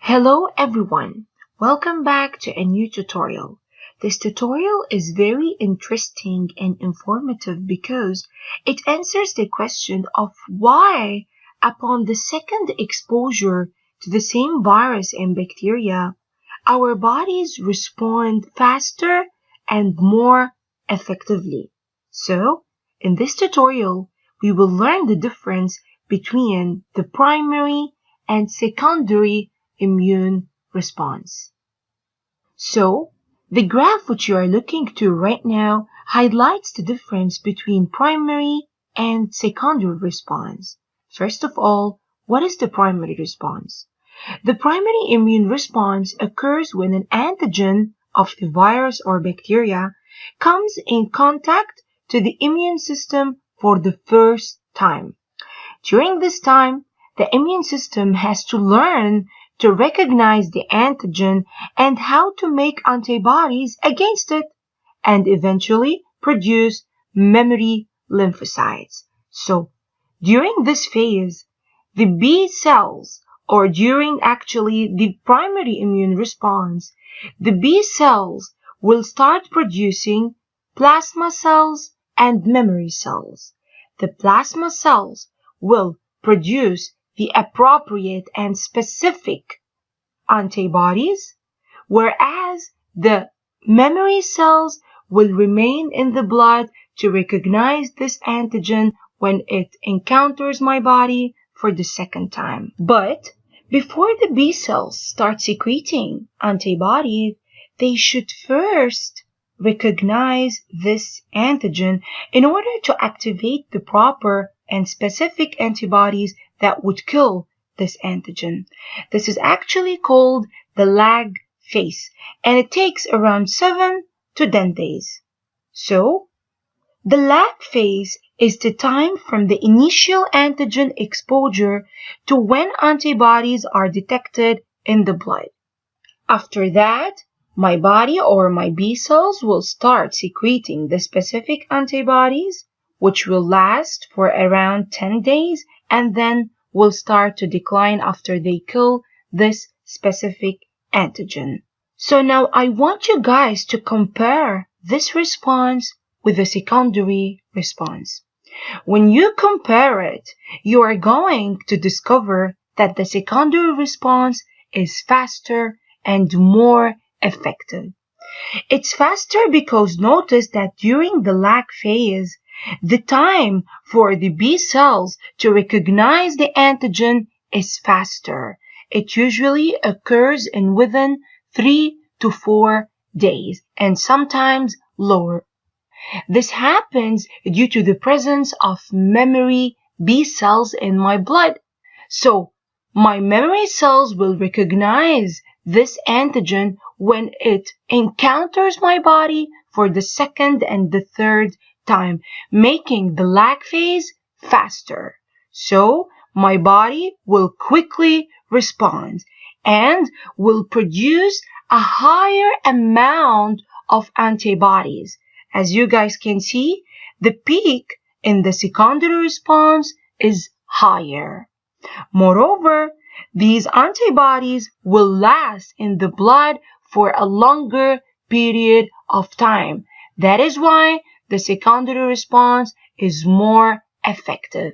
Hello everyone, welcome back to a new tutorial. This tutorial is very interesting and informative because it answers the question of why upon the second exposure to the same virus and bacteria, our bodies respond faster and more effectively. So, in this tutorial, we will learn the difference between the primary and secondary immune response. So, the graph which you are looking to right now highlights the difference between primary and secondary response. First of all, what is the primary response? The primary immune response occurs when an antigen of the virus or bacteria comes in contact to the immune system for the first time. During this time, the immune system has to learn to recognize the antigen and how to make antibodies against it, and eventually produce memory lymphocytes. So, during this phase, the B cells, or during actually the primary immune response, the B cells will start producing plasma cells and memory cells. The plasma cells will produce the appropriate and specific antibodies, whereas the memory cells will remain in the blood to recognize this antigen when it encounters my body for the second time. But before the B cells start secreting antibodies, they should first recognize this antigen in order to activate the proper and specific antibodies that would kill this antigen. This is actually called the lag phase, and it takes around 7 to 10 days. So, the lag phase is the time from the initial antigen exposure to when antibodies are detected in the blood. After that, my body or my B cells will start secreting the specific antibodies, which will last for around 10 days and then will start to decline after they kill this specific antigen. So now I want you guys to compare this response with the secondary response. When you compare it, you are going to discover that the secondary response is faster and more effective. It's faster because notice that during the lag phase, the time for the B cells to recognize the antigen is faster. It usually occurs in within 3 to 4 days and sometimes lower. This happens due to the presence of memory B cells in my blood. So, my memory cells will recognize this antigen when it encounters my body for the second and the third time, making the lag phase faster. So, my body will quickly respond and will produce a higher amount of antibodies. As you guys can see, the peak in the secondary response is higher. Moreover, these antibodies will last in the blood for a longer period of time. That is why the secondary response is more effective.